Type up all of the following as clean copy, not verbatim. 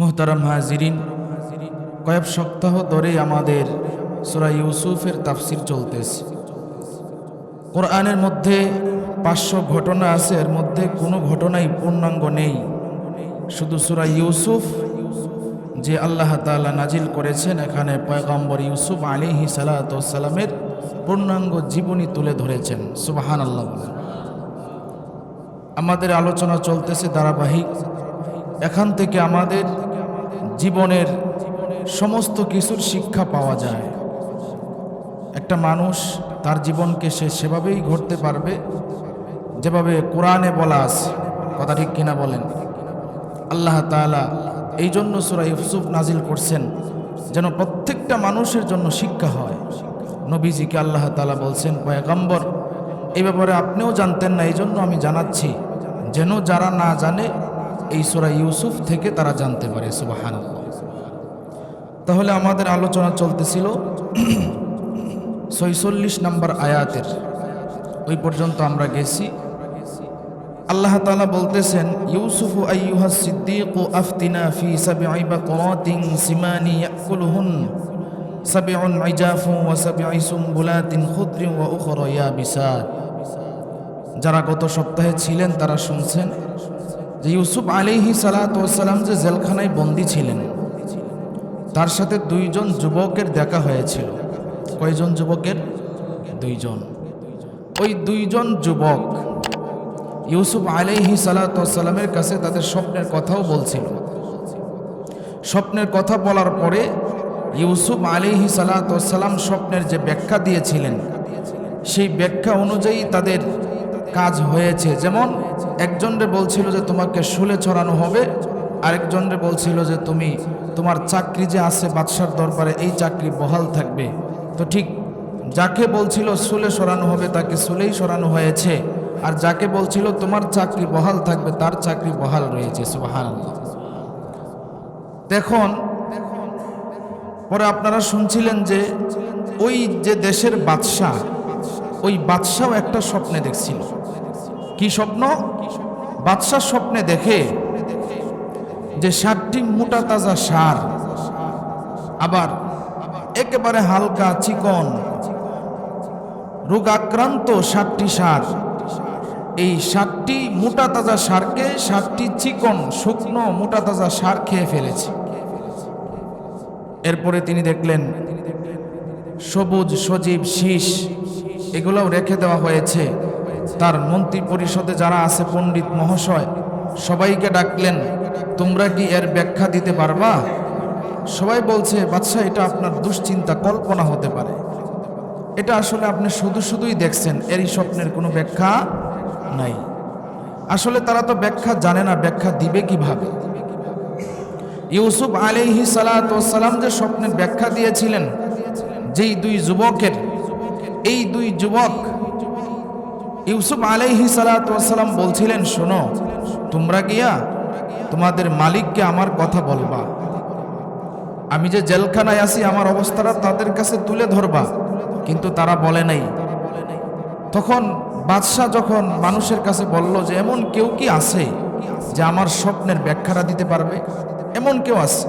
মুহতারাম হাজিরিন, কয়েক সপ্তাহ ধরে আমাদের সূরা ইউসুফের তাফসির চলতেছে। কোরআনের মধ্যে 500 ঘটনা আছে, এর মধ্যে কোনো ঘটনাই পূর্ণাঙ্গ নেই। শুধু সূরা ইউসুফ যে আল্লাহ তাআলা নাজিল করেছেন, এখানে পয়গম্বর ইউসুফ আলাইহিস সালাতু ওয়াস সালামের পূর্ণাঙ্গ জীবনী তুলে ধরেছেন। সুবহানাল্লাহ। আমাদের আলোচনা চলতেছে ধারাবাহিক। এখান থেকে আমাদের জীবনের সমস্ত কিছুর শিক্ষা পাওয়া যায়। একটা মানুষ তার জীবনকে সে সেভাবেই গড়তে পারবে যেভাবে কোরআনে বলা আছে। কথা ঠিক কিনা বলেন? আল্লাহ তাআলা এই জন্য সূরা ইউসুফ নাজিল করছেন যেন প্রত্যেকটা মানুষের জন্য শিক্ষা হয়। নবীজিকে আল্লাহ তাআলা বলছেন, পয়গম্বর এই ব্যাপারে আপনিও জানতেন না, এই জন্য আমি জানাচ্ছি, যেন যারা না জানে এই সূরা ইউসুফ থেকে তারা জানতে পারে। সুবহানাল্লাহ। তাহলে আমাদের আলোচনা চলতেছিল 46 নম্বর আয়াতের, ওই পর্যন্ত আমরা গেছি। আল্লাহ তাআলা বলতেছেন, ইউসুফ আইয়ুহাস সিদ্দীক আফতিনা ফি সাবঈ বাকরাতিন সিমানি ইয়াকুলুহুন সাবঈন ইজাফু ওয়া সাবঈ সুমবুলাতিন খুদরিন ওয়া উখরা ইয়াবিসাত। যারা গত সপ্তাহে ছিলেন তারা শুনছেন যে ইউসুফ আলাইহিস সালাতু ওয়াস সালাম যে জেলখানায় বন্দী ছিলেন, তার সাথে 2 জন যুবকের দেখা হয়েছিল। কয়জন যুবকের? 2 জন। ওই 2 জন যুবক ইউসুফ আলাইহিস সালাতু ওয়াস সালামের কাছে তাদের স্বপ্নের কথাও বলছিল। স্বপ্নের কথা বলার পরে ইউসুফ আলাইহিস সালাতু ওয়াস সালাম স্বপ্নের যে ব্যাখ্যা দিয়েছিলেন, সেই ব্যাখ্যা অনুযায়ী তাদের কাজ হয়েছে। যেমন একজনরে বলছিল যে তোমাকে শুলে চড়ানো হবে, আরেকজনরে বলছিল যে তোমার চাকরি যে আছে বাদশার দরবারে, এই চাকরি বহাল থাকবে। তো ঠিক যাকে বলছিল শুলে সরানো হবে তাকে শুলেই সরানো হয়েছে, আর যাকে বলছিল তোমার চাকরি বহাল থাকবে তার চাকরি বহাল রয়েছে। সুবহানাল্লাহ। দেখুন, পরে আপনারা শুনছিলেন যে ওই যে দেশের বাদশা, ওই বাদশাও একটা স্বপ্নে দেখছিল। কি স্বপ্ন? বাদশা স্বপ্নে দেখে যে 7টি মোটা তাজা ষাঁড়, আবার একেবারে হালকা চিকন রোগাক্রান্ত 7টি ষাঁড়, এই 7টি মোটা তাজা ষাঁড়কে 7টি চিকন শুকনো মোটা তাজা ষাঁড় খেয়ে ফেলেছে। এরপরে তিনি দেখলেন সবুজ সজীব শীষ এগুলোও রেখে দেওয়া হয়েছে। তার মন্ত্রী পরিষদে যারা আছে পণ্ডিত মহাশয়, সবাইকে ডাকলেন, তোমরা কি এর ব্যাখ্যা দিতে পারবা? সবাই বলছে, বাদশাহ এটা আপনার দুশ্চিন্তা, কল্পনা হতে পারে, এটা আসলে আপনি শুধুই দেখছেন, এরই স্বপ্নের কোনো ব্যাখ্যা নাই। আসলে তারা তো ব্যাখ্যা জানে না, ব্যাখ্যা দিবে কিভাবে? ইউসুফ আলাইহিস সালাতু ওয়াস সালাম যে স্বপ্নের ব্যাখ্যা দিয়েছিলেন, যেই 2 যুবকের, এই 2 যুবক ইউসুফ আলাইহিস সালাতু ওয়াস সালাম বলছিলেন, শোনো, তোমরা গিয়া তোমাদের মালিককে আমার কথা বলবা, আমি যে জেলখানায় আছি আমার অবস্থাটা তাদের কাছে তুলে ধরবা। কিন্তু তারা বলে নাই। তখন বাদশাহ যখন মানুষের কাছে বলল যে এমন কেউ কি আছে যে আমার স্বপ্নের ব্যাখ্যাটা দিতে পারবে? এমন কেউ আছে?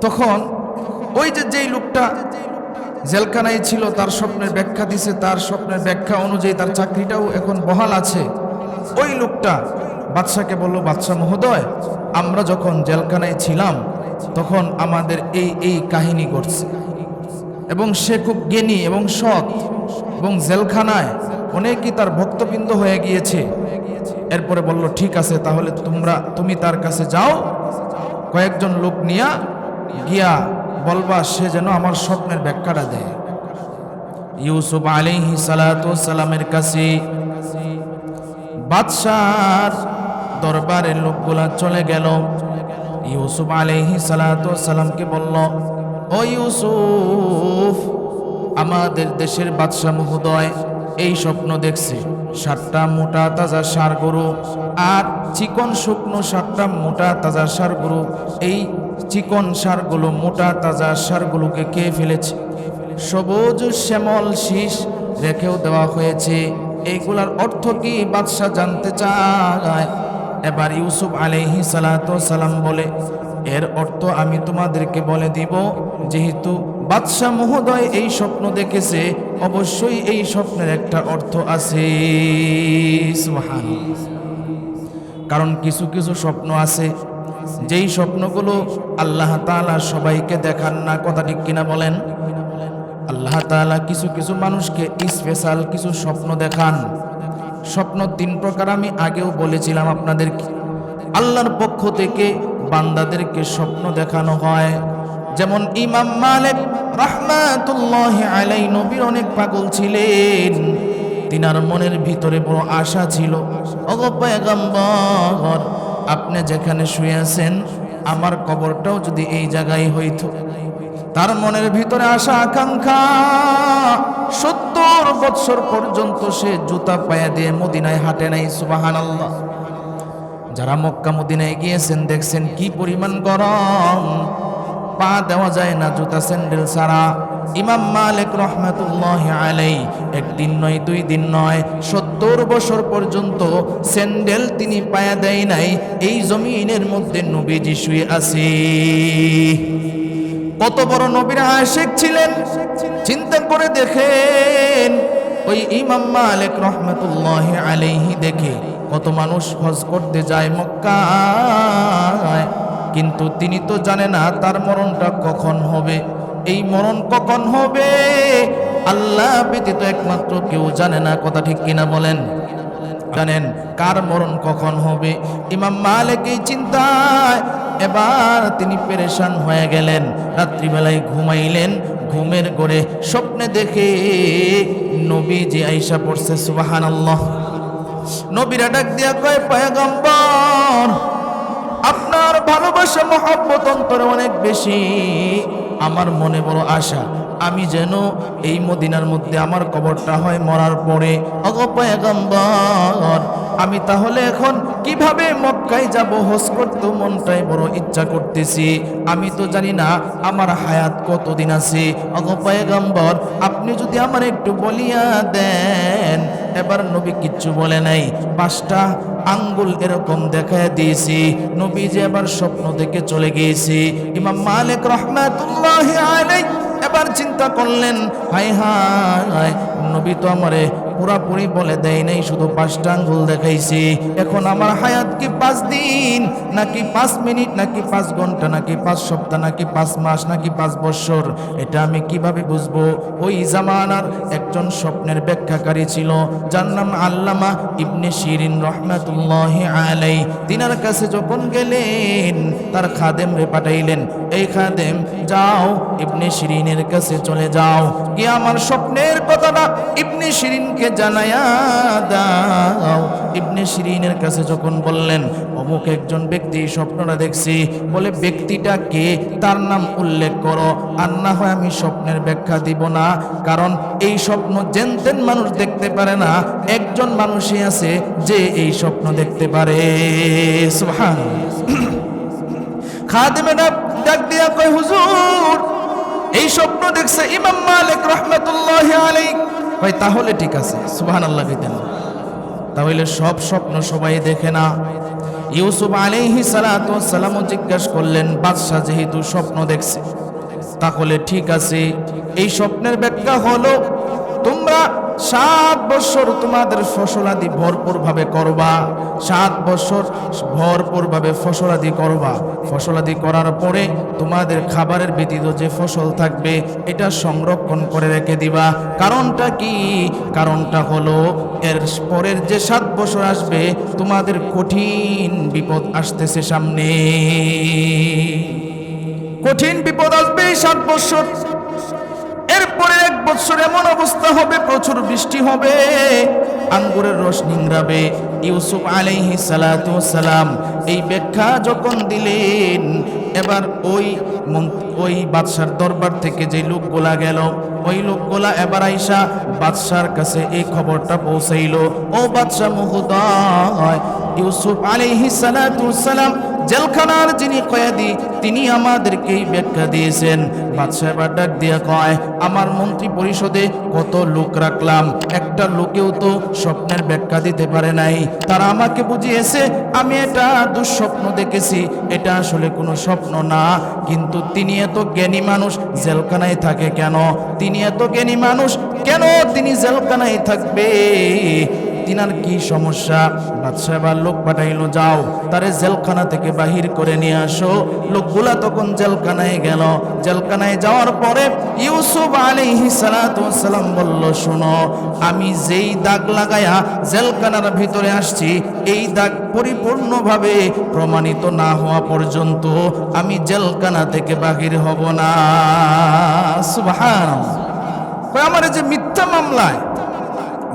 তখন ওই যেই লোকটা জেলখানায় ছিল তার স্বপ্নের ব্যাখ্যা দিছে, তার স্বপ্নের ব্যাখ্যা অনুযায়ী তার চাকরিটাও এখন বহাল আছে। ওই লোকটা বাদশাকে বলল, বাদশাহ মহোদয়, আমরা যখন জেলখানায় ছিলাম তখন আমাদের এই কাহিনী ঘটছে, এবং সে খুব জ্ঞানী এবং সৎ, এবং জেলখানায় অনেকই তার ভক্তবৃন্দ হয়ে গিয়েছে। এরপরে বলল, ঠিক আছে, তাহলে তুমি তার কাছে যাও, কয়েকজন লোক নিয়ে গিয়া বলবা সে যেন আমার স্বপ্নের ব্যাখ্যাটা দেয়। ইউসুফ আলাইহিস সালাতু ওয়াস সালামের কাছে বাদশার দরবারের লোকগুলা চলে গেল। ইউসুফ আলাইহিস সালাতু ওয়াস সালামকে বলল, ও ইউসুফ, আমাদের দেশের বাদশা মহোদয় এই স্বপ্ন দেখছে, 7টা মোটা তাজা ষাঁড় গরু আর চিকন শুকনো 7টা মোটা তাজা ষাঁড় গরু, এই চিকন ষাঁড়গুলো মোটা তাজা ষাঁড়গুলোকে খেয়ে ফেলেছে। সবুজ শ্যামল শীষ রেখেও দেওয়া হয়েছে। এইগুলার অর্থ কি বাদশা জানতে চায়। এবার ইউসুফ আলাইহিস সালাতু ওয়াস সালাম বলে, এর অর্থ আমি তোমাদেরকে বলে দিব, যেহেতু বাদশাহ মহোদয় এই স্বপ্ন দেখেছে, অবশ্যই এই স্বপ্নের একটা অর্থ আছে। সুবহানাল্লাহ। কারণ কিছু কিছু স্বপ্ন আছে যেই স্বপ্নগুলো আল্লাহ তাআলা সবাইকে দেখান না, কথা ঠিক কিনা বলেন? আল্লাহ তাআলা কিছু কিছু মানুষকে স্পেশাল কিছু স্বপ্ন দেখান। স্বপ্ন তিন প্রকার, আমি আগেও বলেছিলাম আপনাদেরকে। আল্লাহর পক্ষ থেকে বান্দাদেরকে স্বপ্ন দেখানো হয়। যেমন ইমাম মালিক রাহমাতুল্লাহি আলাইহি নবীর অনেক পাগল ছিলেন, তিনার মনের ভিতরে বড় আশা ছিল, ওগো পয়গম্বর, আপনি যেখানে শুয়ে আছেন আমার কবরটাও যদি এই জায়গায় হইতো। তার মনের ভিতরে আশা আকাঙ্ক্ষা, 70 বছর পর্যন্ত সে জুতা পায়ে দিয়ে মদিনায় হাঁটে নাই। সুবহানাল্লাহ। যারা মক্কা মদিনায় গিয়েছেন দেখছেন কি পরিমাণ গরম, পা দেওয়া যায় না জুতা স্যান্ডেল ছাড়া। ইমাম মালিক রহমাতুল্লাহি আলাইহি একদিন নয়, 2 দিন নয়, 70 বছর পর্যন্ত স্যান্ডেল তিনি পায়ে দেয় নাই। এই জমিনের মধ্যে নবীজি শুয়ে আছে। কত বড় নবীর আশিক ছিলেন চিন্তা করে দেখেন। ওই ইমাম মালিক রহমাতুল্লাহি আলাইহি দেখে কত মানুষ হজ করতে যায় মক্কায়, কিন্তু তিনি তো জানে না তার মরণটা কখন হবে। এই মরণ কখন হবে আল্লাহ ব্যতীত একমাত্র কেউ জানে না, কথা ঠিক কিনা বলেন? জানেন কার মরণ কখন হবে? ইমাম মালিক এই চিন্তায় এবার তিনি পেরেশান হয়ে গেলেন। রাত্রিবেলায় ঘুমাইলেন, ঘুমের ঘরে স্বপ্নে দেখে নবীজি আইসা পড়ছে। সুবহানাল্লাহ। নবীরা ডাক দিয়া কয়, পয়গম্বর, আপনার ভালোবাসা মহব্বত অন্তরে অনেক বেশি, আমার মনে বড় আশা আমি যেন এই মদিনার মধ্যে আমার কবরটা হয় মরার পরে। ওগো পয়গম্বর, আমি তাহলে এখন কিভাবে মক্কায় যাব? হজ করতে মনটাই বড় ইচ্ছা করতেছি, আমি তো জানি না আমার হায়াত কতদিন আছে। ওগো পয়গম্বর, আপনি যদি আমার একটু বলিয়া দেন। এবার নবী কিচ্ছু বলে নাই, 5টা আঙ্গুল এরকম দেখায় দিয়েছি। নবী যে এবার স্বপ্ন দেখে চলে গিয়েছি। ইমাম মালিক রাহমাতুল্লাহি আলাইহি এবার চিন্তা করলেন, হায় হায়, নবী তো আমারে পুরাপুরি বলে দেয় নাই, শুধু 5টা আঙ্গুল দেখাইছি। এখন আমার হায়াত কি 5 দিন নাকি 5 মিনিট নাকি 5 ঘন্টা নাকি 5 সপ্তাহ নাকি 5 মাস নাকি 5 বছর, এটা আমি কিভাবে বুঝবো? ওই জামানার একজন স্বপ্নের ব্যাখ্যাকারী ছিল, যার নাম আল্লামা ইবনে শিরিন রহমাতুল্লাহি আলাইহি। তিনার কাছে যখন গেলেন তার খাদেম রে পাঠাইলেন, এই খাদেম যাও ইবনে শিরিনের কাছে চলে যাও, কি আমার স্বপ্নের কথাটা ইবনে শিরিনকে জানায়া দাও। ইবনে শিরিনের কাছে যখন বললেন, অমুক একজন ব্যক্তি স্বপ্নটা দেখছি, বলে ব্যক্তিটা কে তার নাম উল্লেখ করো, আর না হয় আমি স্বপ্নের ব্যাখ্যা দিব না, কারণ এই স্বপ্ন জেনতেন মানুষ দেখতে পারে না, একজন মানুষই আছে যে এই স্বপ্ন দেখতে পারে। সুবহানাল্লাহ। খাদেমেরা ডাক দিয়া কয়, হুজুর এই স্বপ্ন দেখছে ইমাম মালিক রাহমাতুল্লাহি আলাইহি। কয় তাহলে ঠিক আছে। সুবহানাল্লাহ কইতেন। তাহলে সব স্বপ্ন সবাই দেখে না। ইউসুফ আলাইহিস সালাতু ওয়াস সালাম জিজ্ঞাসা করলেন, বাদশা যেহেতু স্বপ্ন দেখছে তাহলে ঠিক আছে, এই স্বপ্নের ব্যাখ্যা হলো তোমরা 7 বছর তোমাদের ফসলাদি ভরপুরভাবে করবা, 7 বছর ভরপুরভাবে ফসলাদি করবা। ফসলাদি করার পরে তোমাদের খাবারের ব্যতীত যে ফসল থাকবে এটা সংরক্ষণ করে রেখে দিবা। কারণটা কি? কারণটা হলো এর পরের যে 7 বছর আসবে তোমাদের কঠিন বিপদ আসতেছে সামনে, কঠিন বিপদ আসবে 7 বছর। এরপরে 1 বছর এমন অবস্থা হবে প্রচুর বৃষ্টি হবে, আঙ্গুরের রস নিংড়াবে। ইউসুফ আলাইহিস সালাতু ওয়াস সালাম এই ব্যাখ্যা যখন দিলেন, এবার ওই বাদশার দরবার থেকে যে লোকগুলা গেল, ওই লোকগুলা এবার আইসা বাদশার কাছে এই খবরটা পৌঁছাইল, ও বাদশা মহোদয়, ইউসুফ আলাইহিস সালাতু ওয়াস সালাম জেলখানার যিনি কয়েদি তিনি আমাদেরকেই ব্যাখ্যা দিয়েছেন। বাদশাহ এবার ডাক দিয়ে কয়, আমার মন্ত্রী পরিষদে কত লোক রাখলাম, একটা লোকেও তো স্বপ্নের ব্যাখ্যা দিতে পারে নাই। তারা আমাকে বুঝিয়েছে আমি এটা দুঃস্বপ্ন দেখেছি, এটা আসলে কোনো স্বপ্ন না। কিন্তু তিনি এত জ্ঞানী মানুষ, জেলখানায় থাকে কেন? তিনি এত জ্ঞানী মানুষ, কেন তিনি জেলখানায় থাকবে? তিনার কি সমস্যা? বাদশাহ এবার লোক পাঠাইলো, যাও তারে জেলখানা থেকে বাহির করে নিয়ে আসো। লোকগুলা তখন জেলখানায় গেল। জেলখানায় যাওয়ার পরে ইউসুফ আলাইহিস সালাতু ওয়াস সালাম বলল, শোনো, আমি যেই দাগ লাগায়া জেলখানার ভিতরে আসছি, এই দাগ পরিপূর্ণভাবে প্রমাণিত না হওয়া পর্যন্ত আমি জেলখানা থেকে বাহির হব না। সুবহানাল্লাহ। কই আমার যে মিথ্যা মামলায়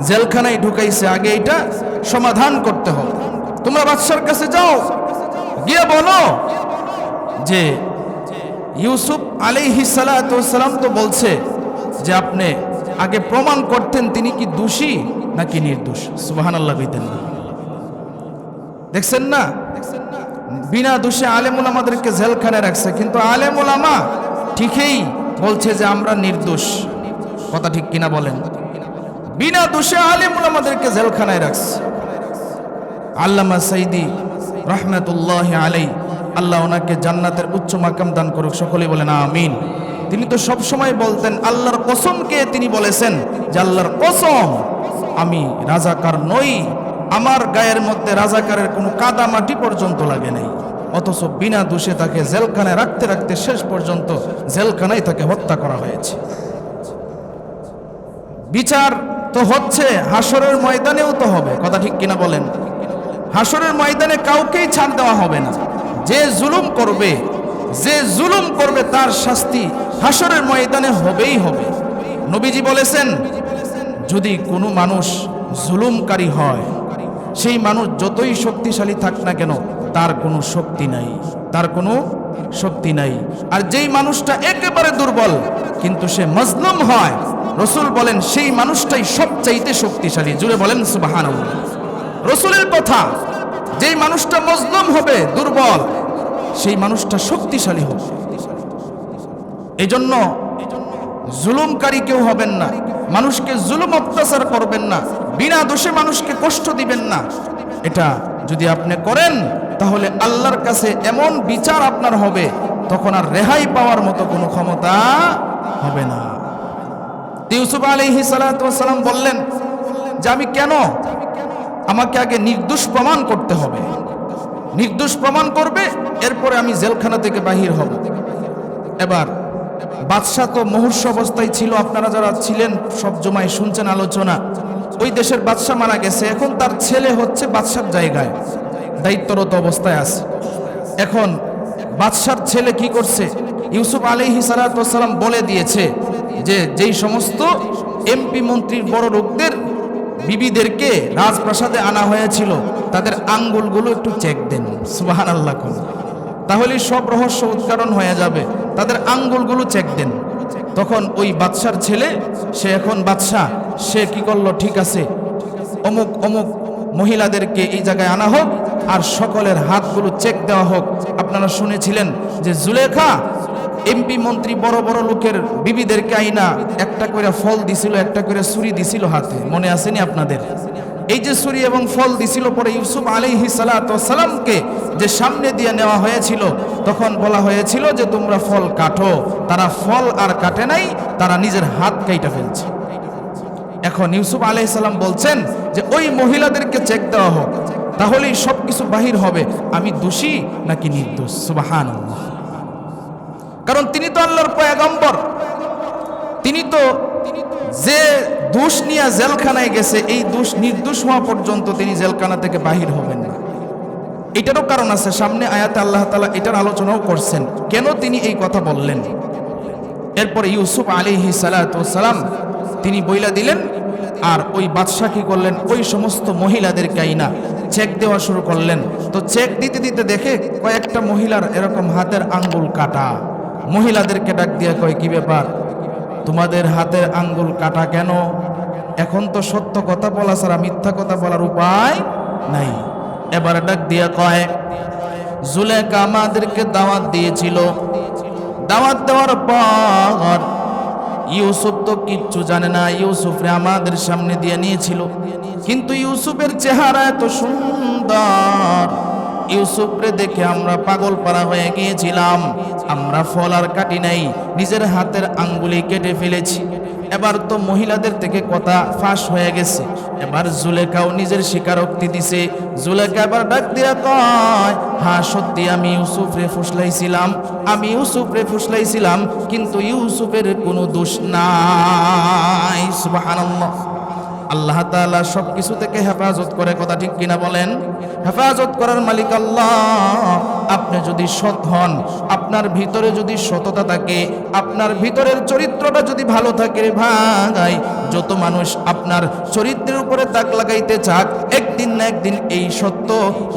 জেলখানায় ঢুকাইছে, আগে এটা সমাধান করতে হবে। তোমরা বাদশার কাছে যাও, গিয়ে বলো যে ইউসুফ আলাইহিস সালাতু ওয়াস সালাম তো বলছে যে আপনি আগে প্রমাণ করতেন তিনি কি দোষী নাকি নির্দোষ। সুবহানাল্লাহ কইতেন না? দেখছেন না, বিনা দোষে আলেম ওলামাদেরকে জেলখানায় রাখছে, কিন্তু আলেম ওলামা ঠিকই বলছে যে আমরা নির্দোষ। কথা ঠিক কিনা বলেন? বিনা দোষে আলেম ওলামাদেরকে জেলখানায় রাখছে। আল্লামা সাইদি রাহমাতুল্লাহি আলাইহি, আল্লাহ ওনাকে জান্নাতের উচ্চ মাকাম দান করুক, সকলেই বলেন আমিন। তিনি তো সব সময় বলতেন, আল্লাহর কসমকে তিনি বলেছেন যে আল্লাহর কসম আমি রাজাকার নই, আমার গায়ের মধ্যে রাজাকারের কোনো কাদা মাটি পর্যন্ত লাগে নাই। অথচ বিনা দোষে তাকে জেলখানায় রাখতে রাখতে শেষ পর্যন্ত জেলখানায় তাকে হত্যা করা হয়েছে। বিচার তো হচ্ছে, হাসরের ময়দানেও তো হবে। কথা ঠিক কিনা বলেন? হাসরের ময়দানে কাউকেই ছাড় দেওয়া হবে না। যে জুলুম করবে তার শাস্তি হাসরের ময়দানে হবেই হবে। নবীজি বলেছেন, যদি কোনো মানুষ জুলুমকারী হয়, সেই মানুষ যতই শক্তিশালী থাক না কেন, তার কোনো শক্তি নাই, তার কোনো শক্তি নাই। আর যেই মানুষটা একেবারে দুর্বল কিন্তু সে মজলুম হয়, রসুল বলেন সেই মানুষটাই সবচাইতে শক্তিশালী। জুড়ে বলেন সুবহানাল্লাহ। রসুলের কথা, যেই মানুষটা মজলুম হবে, দুর্বল, সেই মানুষটা শক্তিশালী হবে। এজন্য জুলুমকারী কেউ হবেন না, মানুষকে জুলুম অত্যাচার করবেন না, বিনা দোষে মানুষকে কষ্ট দিবেন না। এটা যদি আপনি করেন তাহলে আল্লাহর কাছে এমন বিচার আপনার হবে, তখন আর রেহাই পাওয়ার মতো কোনো ক্ষমতা হবে না। ইউসুফ আলাইহিস সালাতু ওয়াস সালাম বললেন যে আমি কেন, আমাকে আগে নির্দোষ প্রমাণ করতে হবে, নির্দোষ প্রমাণ করবে, এরপরে আমি জেলখানা থেকে বাহির হব। এবার বাদশাহ তো মুহূর্ষ অবস্থায় ছিল, আপনারা যারা ছিলেন সব জমায় শুনছেন আলোচনা। ওই দেশের বাদশাহ মারা গেছে, এখন তার ছেলে হচ্ছে বাদশার জায়গায় দায়িত্বরত অবস্থায় আছে। এখন বাদশার ছেলে কি করছে, ইউসুফ আলাইহিস সালাতু ওয়াস সালাম বলে দিয়েছে যে যেই সমস্ত এমপি মন্ত্রীর বড় লোকদের বিবিদেরকে রাজপ্রাসাদে আনা হয়েছিল তাদের আঙ্গুলগুলো একটু চেক দেন। সুবহানাল্লাহ। তাহলে সব রহস্য উদ্ঘাটন হয়ে যাবে, তাদের আঙ্গুলগুলো চেক দেন। তখন ওই বাদশার ছেলে, সে এখন বাদশাহ, সে কি করলো, ঠিক আছে অমুক অমুক মহিলাদেরকে এই জায়গায় আনা হোক আর সকলের হাতগুলো চেক দেওয়া হোক। আপনারা শুনেছিলেন যে জুলেখা এমপি মন্ত্রী বড় বড় লোকের বিবিদেরকে আইনা একটা করে ফল দিছিল, একটা করে ছুরি দিছিল হাতে, মনে আসেনি আপনাদের? এই যে ছুরি এবং ফল দিছিল, পরে ইউসুফ আলাইহিস সালাতু ওয়াস সালামকে যে সামনে দিয়ে নেওয়া হয়েছিল, তখন বলা হয়েছিল যে তোমরা ফল কাটো। তারা ফল আর কাটে নাই, তারা নিজের হাত কাইটা ফেলছে। এখন ইউসুফ আলাইহিস সালাম বলছেন যে ওই মহিলাদেরকে চেক দেওয়া হোক, তাহলেই সব কিছু বাহির হবে আমি দোষী নাকি নির্দোষ। সুবহানাল্লাহ। কারণ তিনি তো আল্লাহর পয়গম্বর, তিনি তো যে দোষ নিয়ে জেলখানায় গেছে, এই দোষ নির্দোষ হওয়া পর্যন্ত তিনি জেলখানা থেকে বাহির হবেন না। এটারও কারণ আছে, সামনে আয়াতে আল্লাহ তাআলা এটার আলোচনাও করছেন কেন তিনি এই কথা বললেন। এরপরে ইউসুফ আলাইহিস সালাতু ওয়াস সালাম তিনি বইলা দিলেন, আর ওই বাদশা কি করলেন, ওই সমস্ত মহিলাদেরকে আইনা চেক দেওয়া শুরু করলেন। তো চেক দিতে দিতে দেখে কয়েকটা মহিলার এরকম হাতের আঙ্গুল কাটা। মহিলাদেরকে ডাক দিয়ে কয়, কি ব্যাপার, তোমাদের হাতের আঙ্গুল কাটা কেন? এখন তো সত্য কথা বলা ছাড়া মিথ্যা কথা বলার উপায় নাই। এবার ডাক দিয়ে কয় জুলেখা আমাদেরকে দাওয়াত দিয়েছিল। দাওয়াত দেওয়ার পর ইউসুফ তো কিচ্ছু জানে না, ইউসুফরে আমাদের সামনে দিয়ে নিয়েছিল। কিন্তু ইউসুফের চেহারা এত সুন্দর, ইউসুফরে দেখে আমরা পাগল পারা হয়ে গিয়েছিলাম। আমরা ফল আর কাটি নাই, নিজের হাতের আঙ্গুলি কেটে ফেলেছি। এবার তো মহিলাদের থেকে কথা ফাঁস হয়ে গেছে। এবার জুলেখাও নিজের স্বীকারোক্তি দিছে। জুলেখা এবার ডাক দিয়া কয়, হ্যাঁ সত্যি আমি ইউসুফরে ফুসলাইছিলাম, আমি ইউসুফরে ফুসলাইছিলাম, কিন্তু ইউসুফের কোনো দোষ নাই। সুবহানাল্লাহ। আল্লাহ তাআলা সব কিছু থেকে হেফাজত করে, কথা ঠিক কিনা বলেন? হেফাজত করার মালিক আল্লাহ। আপনি যদি সৎ হন, আপনার ভিতরে যদি সততা থাকে, আপনার ভিতরের চরিত্রটা যদি ভালো থাকে রে ভাই, যত মানুষ আপনার চরিত্রের উপরে তাক লাগাইতে চাক, একদিন না একদিন এই সত্য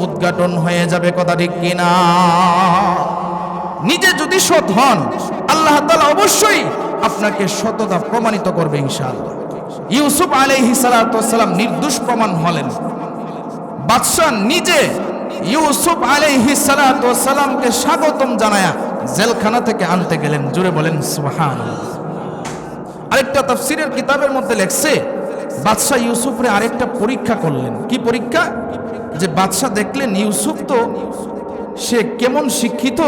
উদ্ঘাটন হয়ে যাবে, কথা ঠিক কিনা? নিজে যদি সৎ হন, আল্লাহ তাআলা অবশ্যই আপনাকে সততা প্রমাণিত করবে ইনশাআল্লাহ। ইউসুফ আলাইহিস সালাতু ওয়াস সালাম নির্দোষ প্রমাণ হলেন। বাদশা নিজে ইউসুফ আলাইহিস সালাতু ওয়াস সালামকে স্বাগতম জানায়া জেলখানা থেকে আনতে গেলেন। জোরে বলেন সুবহানাল্লাহ। আরেকটা তাফসীরের কিতাবের মধ্যে লেখছে, বাদশা ইউসুফরে আরেকটা পরীক্ষা করলেন। কি পরীক্ষা? যে বাদশা দেখলেন ইউসুফ তো সে কেমন শিক্ষিত,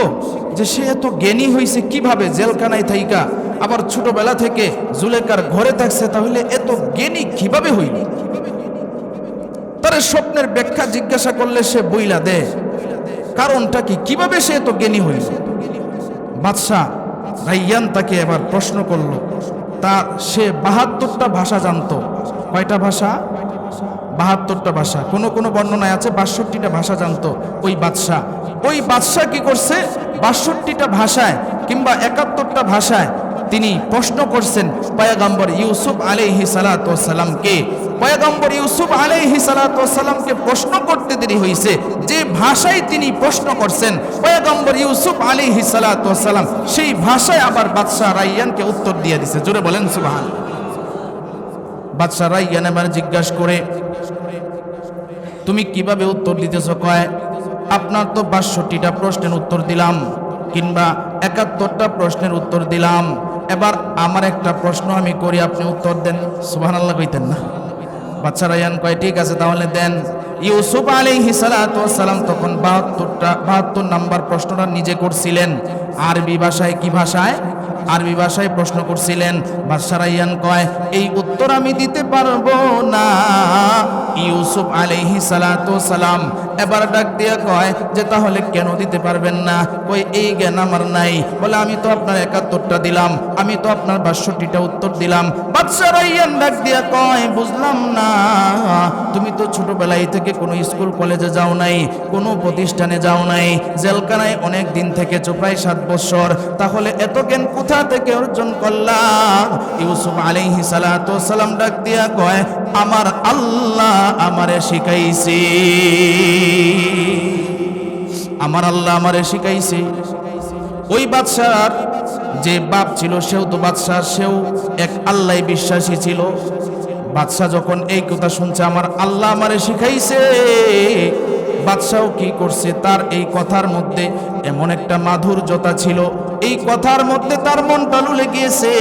যে সে এত জ্ঞানী হয়েছে কিভাবে জেলখানায় থাইকা, আবার ছোটবেলা থেকে জুলেখার ঘরে থাকছে, তাহলে এত জ্ঞানী কিভাবে হইল? তার স্বপ্নের ব্যাখ্যা জিজ্ঞাসা করলে সে বইলা দেয় কারণটা কি, কিভাবে সে এত জ্ঞানী হইল। বাদশা রাইয়ান তাকে এবার প্রশ্ন করলো। তা সে ৭২টা ভাষা জানতো। কয়টা ভাষা? ৭২টা ভাষা। কোন কোন বর্ণনায় আছে ৬২টা ভাষা জানতো ওই বাদশা। ওই বাদশা কি করছে, ৬২টা ভাষায় কিংবা ৭১টা ভাষায় তিনি প্রশ্ন করছেন পয়গম্বর ইউসুফ আলাইহিস সালাতু ওয়াস সালামকে। পয়গম্বর ইউসুফ আলাইহিস সালাতু ওয়াস সালামকে প্রশ্ন করতে দেরি হয়েছে, যে ভাষায় তিনি প্রশ্ন করছেন পয়গম্বর ইউসুফ আলাইহিস সালাতু ওয়াস সালাম সেই ভাষায় আবার বাদশা রাইয়ানকে উত্তর দিয়ে দিছে। জোরে বলেন সুবহানাল্লাহ। বাদশা রাইয়ান এবার জিজ্ঞাসা করে, তুমি কিভাবে উত্তর দিতেছো? কয়, আপনার তো ৬২টা প্রশ্নের উত্তর দিলাম, কিংবা ৭১টা প্রশ্নের উত্তর দিলাম, এবার আমার একটা প্রশ্ন আমি করি, আপনি উত্তর দেন। সুবহানাল্লাহ কইতেন না? বাদশা রাইয়ান কয়, ঠিক আছে তাহলে দেন। ইউসুফ আলাইহিস সালাতু ওয়াস সালাম তখন ৭২ নাম্বার প্রশ্নটা নিজে করছিলেন। আরবি ভাষায়। কি ভাষায়? আরবি ভাষায় প্রশ্ন করছিলেন। বাদশা রাইয়ান কয়, এই উত্তর আমি দিতে পারবো না। ইউসুফ আলাইহিস সালাতু ওয়াস সালাম এবার ডাক দিয়া কয় যে তাহলে কেন দিতে পারবেন না? কই, এই জ্ঞান আমার নাই। বলে, আমি তো আপনার ৭১টা দিলাম, আমি তো আপনার ৬২টা উত্তর দিলাম। বাদশা রাইয়ান ডাক দিয়া কয়, বুঝলাম না, তুমি তো ছোটবেলায় থেকে কোনো স্কুল কলেজে যাও নাই, কোনো প্রতিষ্ঠানে যাও নাই, জেলখানায় অনেক দিন থেকেছো, প্রায় ৭ বছর, তাহলে এত জ্ঞান কোথা থেকে অর্জন করলাম? ইউসুফ আলাইহিস সালাতু ওয়াস সালাম ডাক দিয়া কয়, আমার আল্লাহ আমারে শিখাইছে, আমার আল্লাহ আমারে শিখাইছে। ওই বাদশার যে বাপ ছিল সেও তো বাদশা, সেও এক আল্লাহ বিশ্বাসী ছিল। বাদশা যখন এই কথা শুনছে, আমার আল্লাহ আমারে শিখাইছে, বাদশাও কি করছে, তার এই কথার মধ্যে এমন একটা মাধুর্যতা ছিল, এই কথার মধ্যে তার মনটা লুলে গিয়েছে।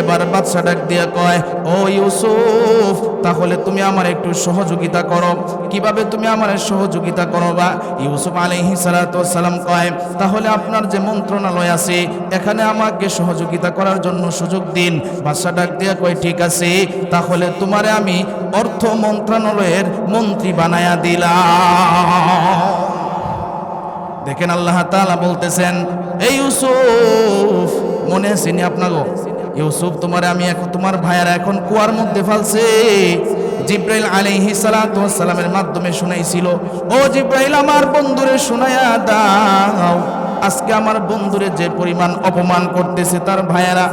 এবার বাদশা ডাক দিয়া কয়, ও ইউসুফ, তাহলে তুমি আমার একটু সহযোগিতা করো। কিভাবে তুমি আমার সহযোগিতা করো? বা ইউসুফ আলাইহিস সালাতু ওয়াস সালাম কয়, তাহলে আপনার যে মন্ত্রণালয় আছে এখানে আমাকে সহযোগিতা করার জন্য সুযোগ দিন। বাদশা ডাক দিয়া কয়, ঠিক আছে, তাহলে তোমারে আমি অর্থ মন্ত্রণালয়ের মন্ত্রী বানায়া দিলাম। দেখেন আল্লাহ তাআলা বলতেছেন, এই ইউসুফ, মনে আসেনি আপনাগো? ইউসুফ, তোমারে আমি এখন, তোমার ভাইয়ারা এখন কুয়ার মধ্যে ফেলছে। জিব্রাইল আলাইহিস সালাতু ওয়াস সালামের মাধ্যমে শুনাইছিল, ও জিব্রাইল, আমার বন্ধুরে শুনায়া দাও, আজকে আমার বন্ধুরে যে পরিমাণ অপমান করতেছে তার ভাইয়ারা,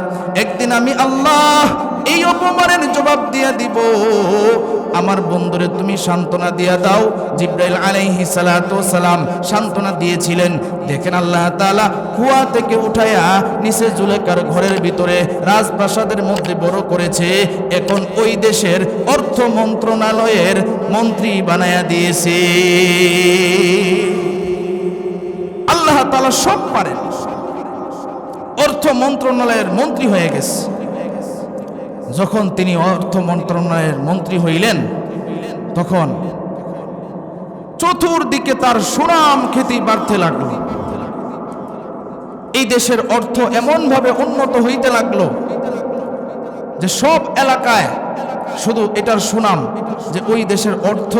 একদিন আমি আল্লাহ এই অপমানের জবাব দিয়া দিব। আমার বন্ধুরে তুমি সান্ত্বনা দিয়া দাও। জিব্রাইল আলাইহিস সালাতু ওয়াস সালাম সান্ত্বনা দিয়েছিলেন। দেখেন আল্লাহ তাআলা কুয়া থেকে উঠায়া নিচে জুলেখার ঘরের ভিতরে রাজপ্রাসাদের মধ্যে বড় করেছে। এখন ওই দেশের অর্থ মন্ত্রণালয়ের মন্ত্রী বানায়া দিয়েছে। তাআলা সব পারেন। অর্থ মন্ত্রণালয়ের মন্ত্রী হয়ে গেছে। যখন তিনি অর্থ মন্ত্রণালয়ের মন্ত্রী হইলেন, তখন চতুর্দিকে তার সুনাম খ্যাতি বাড়তে লাগলো। এই দেশের অর্থ এমনভাবে উন্নত হইতে লাগলো যে সব এলাকায় শুধু এটার সুনাম যে ওই দেশের অর্থ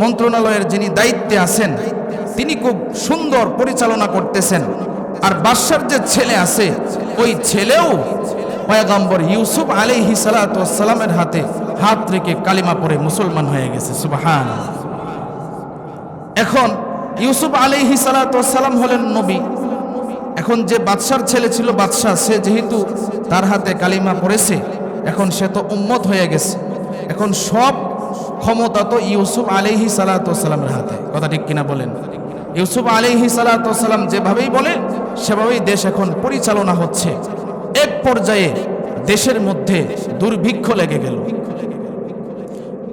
মন্ত্রণালয়ের যিনি দায়িত্বে আছেন তিনি খুব সুন্দর পরিচালনা করতেছেন। আর বাদশার যে ছেলে আছে ওই ছেলেও পয়গম্বর ইউসুফ আলাইহিস সালাতু ওয়াস সালামের হাতে হাত রেখে কালিমা পড়ে মুসলমান হয়ে গেছে। সুবহানাল্লাহ। এখন ইউসুফ আলাইহিস সালাতু ওয়াস সালাম হলেন নবী। এখন যে বাদশার ছেলে ছিল বাদশাহ, সে যেহেতু তার হাতে কালিমা পড়েছে, এখন সে তো উম্মত হয়ে গেছে। এখন সব ক্ষমতা তো ইউসুফ আলাইহিস সালাতু ওয়াস সালামের হাতে। কথা ঠিক কিনা বলেন? ইউসুফ আলাইহিস সালাতু ওয়াস সালাম যেভাবেই বলে সেভাবেই দেশ এখন পরিচালনা হচ্ছে। এক পর্যায়ে দেশের মধ্যে দুর্ভিক্ষ লেগে গেল।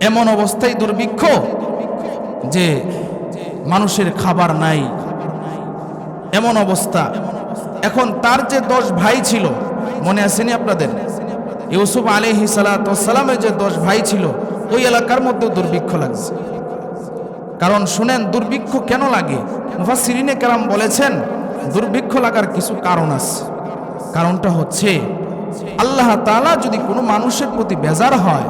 এমন অবস্থায় দুর্ভিক্ষ যে মানুষের খাবার নাই, এমন অবস্থা। এখন তার যে 10 ভাই ছিল, মনে আসেনি আপনাদের? ইউসুফ আলাইহিস সালাতু ওয়াস সালামের যে 10 ভাই ছিল, ওই এলাকার মধ্যে দুর্ভিক্ষ লাগছে। কারণ শুনেন, দুর্ভিক্ষ কেন লাগে? মুফাসসিরিনে কেরাম বলেছেন দুর্ভিক্ষ লাগার কিছু কারণ আছে। কারণটা হচ্ছে আল্লাহ তাআলা যদি কোনো মানুষের প্রতি বেজার হয়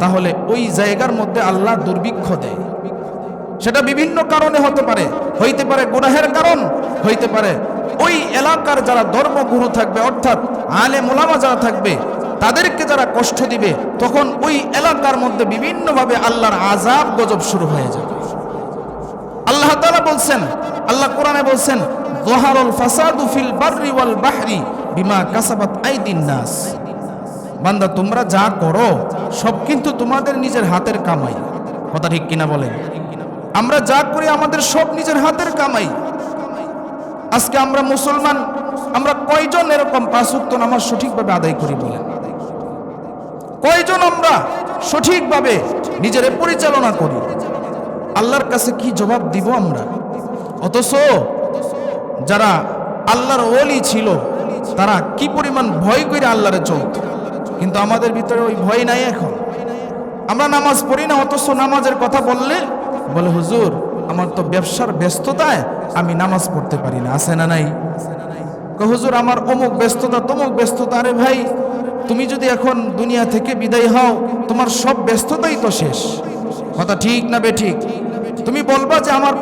তাহলে ওই জায়গার মধ্যে আল্লাহ দুর্ভিক্ষ দেয়। সেটা বিভিন্ন কারণে হতে পারে, হইতে পারে গুনাহের কারণ, হইতে পারে ওই এলাকার যারা ধর্মগুরু থাকবে অর্থাৎ আলেম ওলামা যারা থাকবে তাদেরকে যারা কষ্ট দিবে, তখন ওই এলাকার মধ্যে বিভিন্নভাবে আল্লাহর আযাব গজব শুরু হয়ে যাবে। আল্লাহ তাআলা বলছেন, আল্লাহ কোরআনে বলছেন, যাহারুল ফাসাদু ফিল বাররি ওয়াল বাহরি বিমা কাসাবাত আইদিন নাস। বান্দা, তোমরা যা করো সব কিন্তু তোমাদের নিজের হাতের কামাই। কথা ঠিক কিনা বলেন? আমরা যা করি আমাদের সব নিজের হাতের কামাই। আজকে আমরা মুসলমান, আমরা কয়জন এরকম 5 ওয়াক্ত নামাজ সঠিকভাবে আদায় করি বলেন? কয়জন আমরা সঠিকভাবে নিজের পরিচালনা করি? আল্লাহর কাছে কি জবাব দিব আমরা? অথচ যারা আল্লাহর ওলি ছিল তারা কি পরিমাণ ভয় করে আল্লাহরে চলত, কিন্তু আমাদের ভিতরে ওই ভয় নাই। এখন আমরা নামাজ পড়ি না, অথচ নামাজের কথা বললে বলে, হুজুর আমার তো ব্যবসার ব্যস্ততায় আমি নামাজ পড়তে পারি না। আছে না নাই? হুজুর আমার অমুক ব্যস্ততা তমুক ব্যস্ততা। আরে ভাই, তুমি যদি এখন দুনিয়া থেকে বিদায় হও তোমার সব ব্যস্ততাই তো শেষ। কথা ঠিক না বেঠিক? তুমি বলবা যে আমার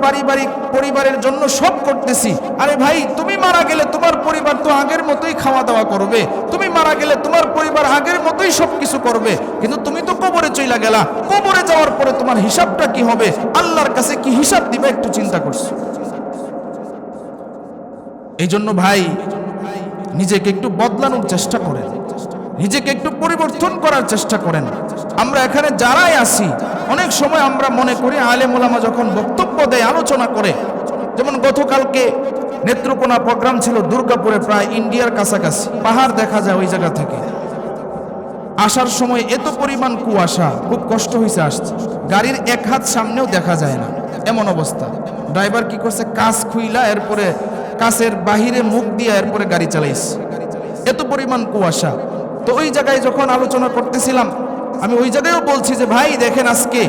পরিবারের জন্য সব করতেছি। আরে ভাই, তুমি মারা গেলে তোমার পরিবার তো আগের মতোই খাওয়া দাওয়া করবে, তুমি মারা গেলে তোমার পরিবার আগের মতোই সবকিছু করবে, কিন্তু তুমি তো কবরে চইলা গেলা। কবরে যাওয়ার পরে তোমার হিসাবটা কি হবে? আল্লাহর কাছে কি হিসাব দিবে একটু চিন্তা করছো? এই জন্য ভাই, নিজেকে একটু বদলানোর চেষ্টা করেন, নিজেকে একটু পরিবর্তন করার চেষ্টা করেন। আমরা এখানে যারাই আসি, অনেক সময় আমরা মনে করি আলেম ওলামা যখন বক্তব্য দেয়, আলোচনা করে, যেমন গতকালকে নেত্রকোনা প্রোগ্রাম ছিল দুর্গাপুরে, প্রায় ইন্ডিয়ার কাছাকাছি, পাহাড় দেখা যায় ওই জায়গা থেকে। আসার সময় এত পরিমাণ কুয়াশা, খুব কষ্ট হয়েছে আসছে, গাড়ির এক হাত সামনেও দেখা যায় না, এমন অবস্থা। ড্রাইভার কি করছে, কাঁচ খুইলা এরপরে কাঁচের বাহিরে মুখ দিয়ে এরপরে গাড়ি চালাইছে, এত পরিমাণ কুয়াশা। তো ওই জায়গায় যখন আলোচনা করতেছিলাম, আমি ওই জায়গায়ও বলছি যে ভাই দেখেন, আজকে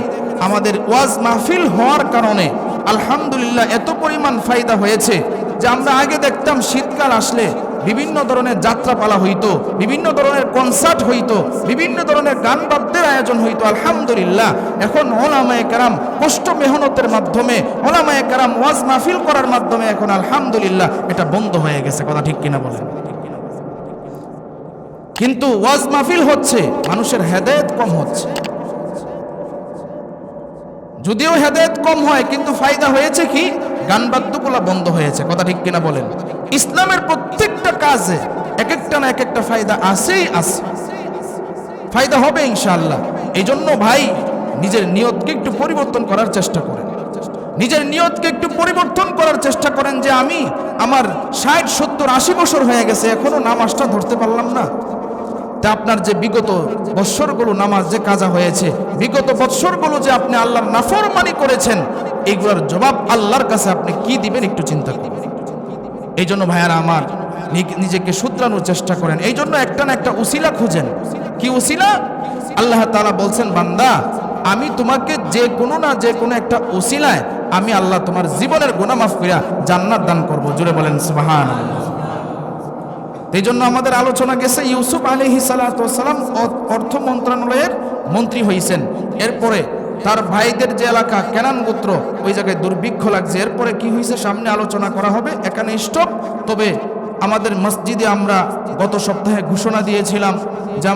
আমাদের ওয়াজ মাহফিল হওয়ার কারণে আলহামদুলিল্লাহ এত পরিমাণ ফায়দা হয়েছে যে আমরা আগে দেখতাম শীতকাল আসলে বিভিন্ন ধরনের যাত্রাপালা হইতো, বিভিন্ন ধরনের কনসার্ট হইতো, বিভিন্ন ধরনের গান বাদ্যের আয়োজন হইতো। আলহামদুলিল্লাহ এখন ওলামায়ে কেরাম কষ্ট মেহনতের মাধ্যমে, ওলামায়ে কেরাম ওয়াজ মাহফিল করার মাধ্যমে এখন আলহামদুলিল্লাহ এটা বন্ধ হয়ে গেছে। কথা ঠিক কিনা বলেন? কিন্তু ওয়াজ মাহফিল হচ্ছে, মানুষের হেদায়েত কম হচ্ছে। যদিও হেদায়েত কম হয়, কিন্তু ফায়দা হয়েছে কি? গান বাদ্যগুলো বন্ধ হয়েছে। কথা ঠিক কিনা বলেন? ইসলামের প্রত্যেকটা কাজে এক একটা না এক একটা ফায়দা আছেই আছে, ফায়দা হবে ইনশাআল্লাহ। এই জন্য ভাই, নিজের নিয়তকে একটু পরিবর্তন করার চেষ্টা করেন, নিজের নিয়তকে একটু পরিবর্তন করার চেষ্টা করেন যে আমি আমার 60, 70, 80 বছর হয়ে গেছে, এখনো নামাজটা ধরতে পারলাম না। তা আপনার যে বিগত বৎসরগুলো নামাজ যে কাজা হয়েছে, বিগত বৎসরগুলো যে আপনি আল্লাহর নাফরমানি করেছেন, এইগুলোর জবাব আল্লাহর কাছে আপনি কি দিবেন একটু চিন্তা করুন। এই জন্য ভাইয়ারা আমার নিজেকে শুধরানোর চেষ্টা করেন। এই জন্য একটা না একটা উসিলা খুঁজেন। কি উসিলা? আল্লাহ তাআলা বলছেন, বান্দা আমি তোমাকে যে কোনো না যে কোনো একটা উসিলায় আমি আল্লাহ তোমার জীবনের গুনাহ মাফ কইরা জান্নাত দান করব। জুড়ে বলেন সুবহানাল্লাহ। এই জন্য আমাদের আলোচনা গেছে ইউসুফ আলাইহিস সালাতু ওয়াস সালাম অর্থ মন্ত্রণালয়ের মন্ত্রী হয়েছেন। এরপরে তার ভাইদের যে এলাকা কেনান গোত্র, ওই জায়গায় দুর্ভিক্ষ লাগছে। এরপরে কি হয়েছে সামনে আলোচনা করা হবে, এখানে স্টপ। তবে আমাদের মসজিদে আমরা গত সপ্তাহে ঘোষণা দিয়েছিলাম যে